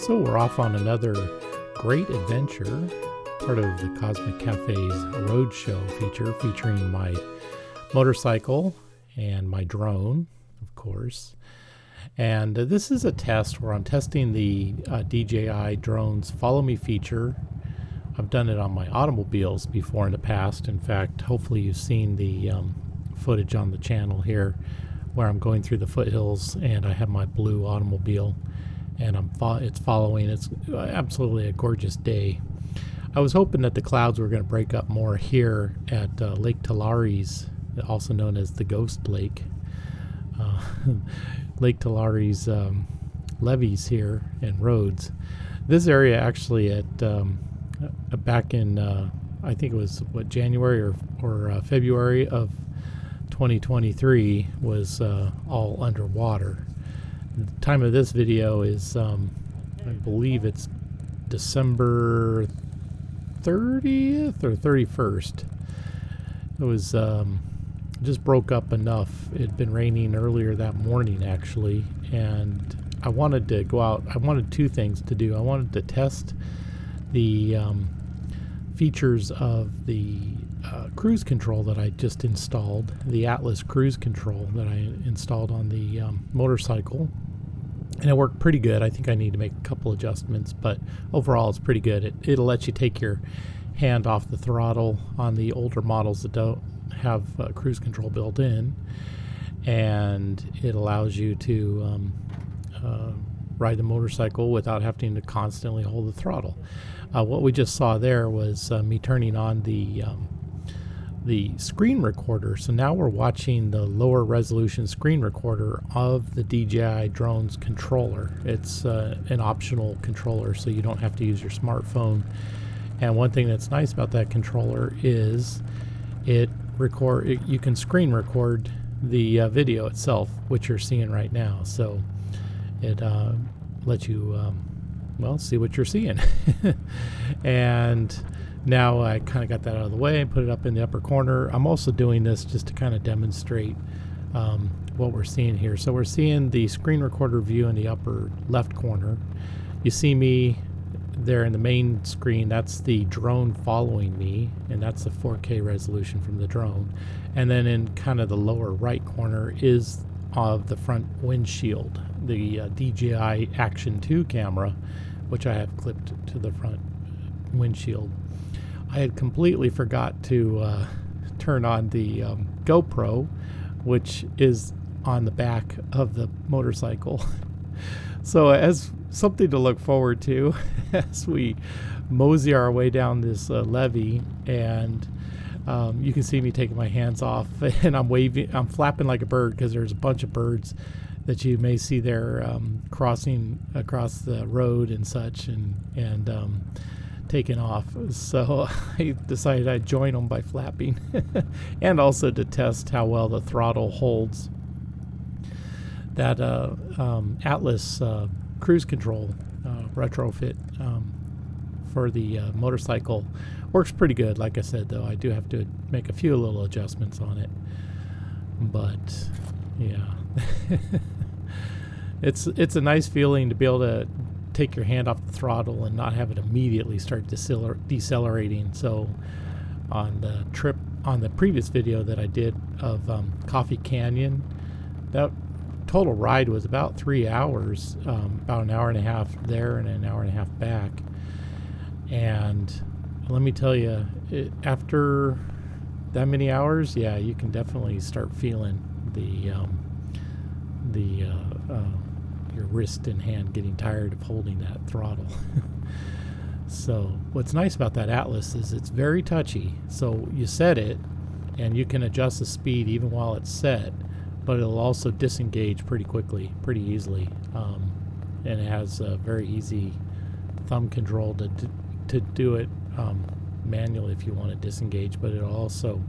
So we're off on another great adventure, part of the Cosmic Cafe's road show featuring my motorcycle and my drone, of course. And this is a test where I'm testing the DJI drone's Follow Me feature. I've done it on my automobiles before in the past. In fact, hopefully you've seen the footage on the channel here where I'm going through the foothills and I have my blue automobile and it's following. It's absolutely a gorgeous day. I was hoping that the clouds were going to break up more here at Lake Tulare's, also known as the Ghost Lake. Lake Tulare's levees here and roads. This area actually at back in I think it was January or February of 2023 was all underwater. The time of this video is I believe it's December 30th or 31st. It was just broke up enough. It had been raining earlier that morning actually, and I wanted to go out. I wanted two things to do. I wanted to test the features of the cruise control that I just installed, the Atlas cruise control that I installed on the motorcycle, and it worked pretty good. I think I need to make a couple adjustments, but overall it's pretty good. It'll let you take your hand off the throttle on the older models that don't have cruise control built in, and it allows you to ride the motorcycle without having to constantly hold the throttle. What we just saw there was me turning on the screen recorder. So now we're watching the lower resolution screen recorder of the DJI drone's controller. It's an optional controller, so you don't have to use your smartphone. And one thing that's nice about that controller is you can screen record the video itself, which you're seeing right now. So it lets you see what you're seeing. And now I kind of got that out of the way and put it up in the upper corner. I'm also doing this just to kind of demonstrate what we're seeing here. So we're seeing the screen recorder view in the upper left corner. You see me there in the main screen. That's the drone following me, and that's the 4K resolution from the drone. And then in kind of the lower right corner is of the front windshield, the DJI Action 2 camera, which I have clipped to the front windshield. I had completely forgot to turn on the GoPro, which is on the back of the motorcycle. So as something to look forward to as we mosey our way down this levee, and you can see me taking my hands off and I'm flapping like a bird because there's a bunch of birds that you may see there crossing across the road and such, and taking off. So I decided I'd join them by flapping and also to test how well the throttle holds. That Atlas cruise control retrofit for the motorcycle works pretty good. Like I said, though, I do have to make a few little adjustments on it, but yeah. It's a nice feeling to be able to take your hand off the throttle and not have it immediately start decelerating. So on the previous video that I did of Coffee Canyon, that total ride was about 3 hours, about an hour and a half there and an hour and a half back. And let me tell you, after that many hours, yeah, you can definitely start feeling your wrist and hand getting tired of holding that throttle. So what's nice about that Atlas is it's very touchy. So you set it and you can adjust the speed even while it's set, but it'll also disengage pretty quickly, pretty easily. And it has a very easy thumb control to do it manually if you want to disengage, but it'll also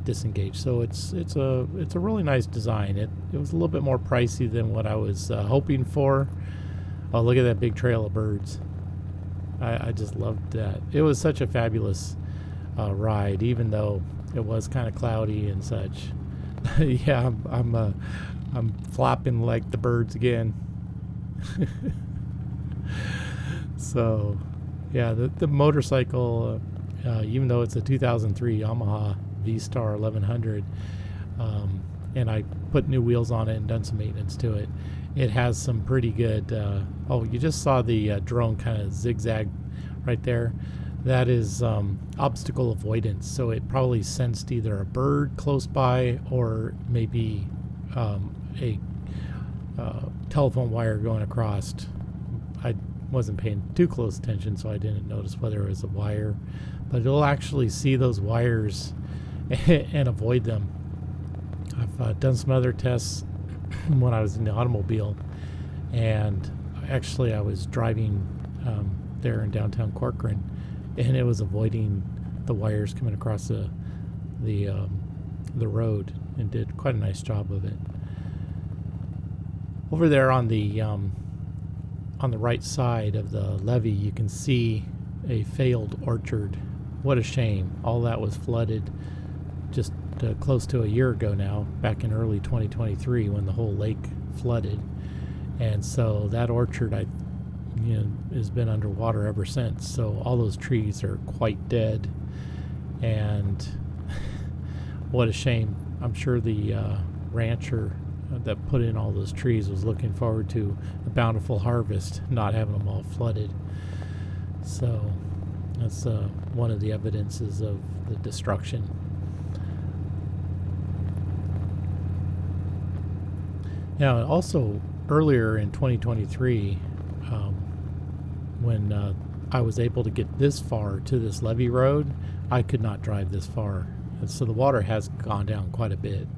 disengage. So it's a really nice design. It was a little bit more pricey than what I was hoping for. Oh, look at that big trail of birds. I just loved that. It was such a fabulous ride, even though it was kind of cloudy and such. Yeah, I'm flopping like the birds again. So, yeah, the motorcycle, even though it's a 2003 Yamaha V Star 1100, and I put new wheels on it and done some maintenance to it, it has some pretty good. Oh, you just saw the drone kind of zigzag right there. That is obstacle avoidance. So it probably sensed either a bird close by or maybe a telephone wire going across. I wasn't paying too close attention, so I didn't notice whether it was a wire, but it'll actually see those wires and avoid them. I've done some other tests when I was in the automobile, and actually I was driving there in downtown Corcoran, and it was avoiding the wires coming across the road, and did quite a nice job of it. Over there on the right side of the levee, you can see a failed orchard. What a shame. All that was flooded just close to a year ago now, back in early 2023 when the whole lake flooded. And so that orchard has been underwater ever since. So all those trees are quite dead. And what a shame. I'm sure the rancher that put in all those trees was looking forward to a bountiful harvest, not having them all flooded. So that's one of the evidences of the destruction. Now, also earlier in 2023, when I was able to get this far to this levee road, I could not drive this far. And so the water has gone down quite a bit.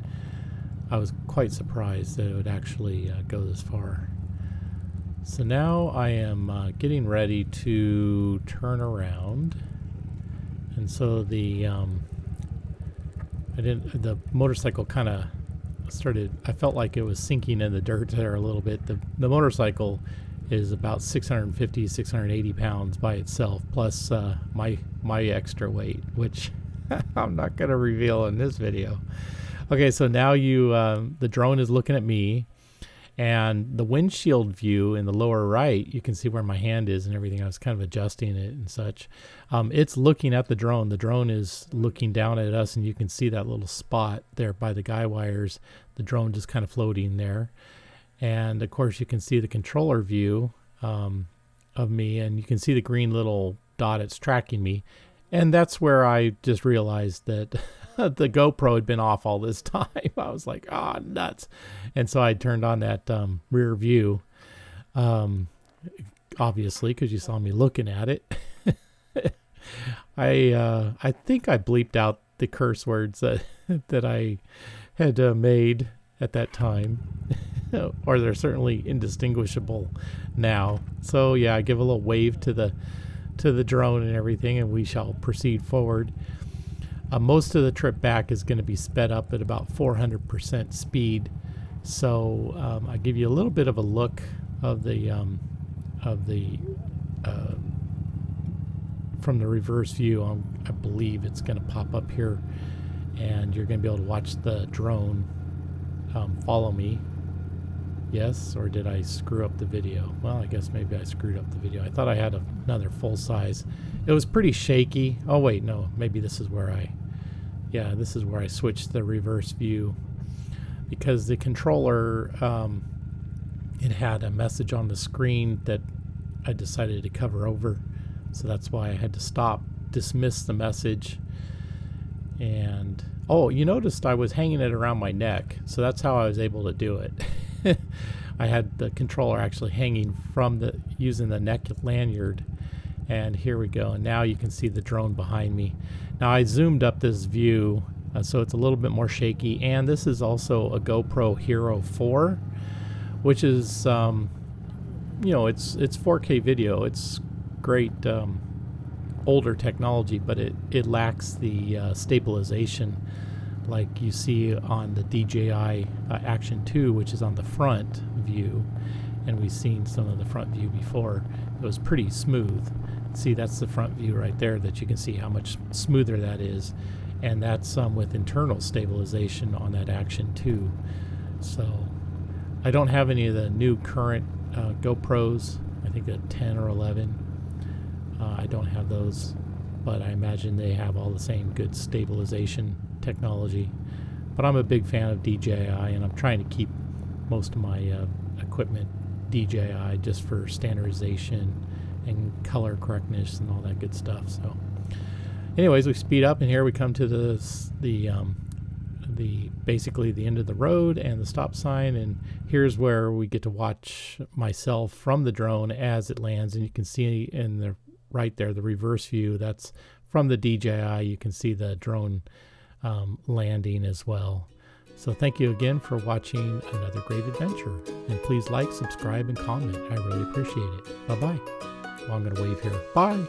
I was quite surprised that it would actually go this far. So now I am getting ready to turn around, and so the motorcycle kind of started. I felt like it was sinking in the dirt there a little bit. The motorcycle is about 650, 680 pounds by itself, plus my extra weight, which I'm not going to reveal in this video. Okay, so now the drone is looking at me, and the windshield view in the lower right, you can see where my hand is and everything. I was kind of adjusting it and such. It's looking at the drone. The drone is looking down at us, and you can see that little spot there by the guy wires. The drone just kind of floating there. And of course, you can see the controller view of me, and you can see the green little dot. It's tracking me. And that's where I just realized that the GoPro had been off all this time. I was like, nuts. And so I turned on that rear view, obviously, because you saw me looking at it. I think I bleeped out the curse words that I had made at that time, or they're certainly indistinguishable now. So yeah, I give a little wave to the drone and everything, and we shall proceed forward. Most of the trip back is going to be sped up at about 400% speed. So I give you a little bit of a look of the from the reverse view. I believe it's going to pop up here, and you're going to be able to watch the drone follow me. Yes, or did I screw up the video? Well, I guess maybe I screwed up the video. I thought I had another full size. It was pretty shaky. Oh wait, no, maybe this is where this is where I switched the reverse view, because the controller, it had a message on the screen that I decided to cover over. So that's why I had to stop, dismiss the message. And oh, you noticed I was hanging it around my neck. So that's how I was able to do it. I had the controller actually hanging using the neck lanyard. And here we go. And now you can see the drone behind me. Now I zoomed up this view, so it's a little bit more shaky. And this is also a GoPro Hero4, which is, it's 4K video. It's great older technology, but it lacks the stabilization like you see on the DJI Action 2, which is on the front view. And we've seen some of the front view before. It was pretty smooth. See, that's the front view right there, that you can see how much smoother that is. And that's with internal stabilization on that Action 2. So I don't have any of the new current GoPros I think a 10 or 11. I don't have those, but I imagine they have all the same good stabilization technology. But I'm a big fan of DJI, and I'm trying to keep most of my equipment DJI just for standardization and color correctness and all that good stuff. So anyways, we speed up, and here we come to the basically the end of the road and the stop sign, and here's where we get to watch myself from the drone as it lands. And you can see in the right there, the reverse view, that's from the DJI. You can see the drone landing as well. So thank you again for watching another great adventure, and please like, subscribe, and comment. I really appreciate it. Bye bye. Well, I'm going to wave here. Bye.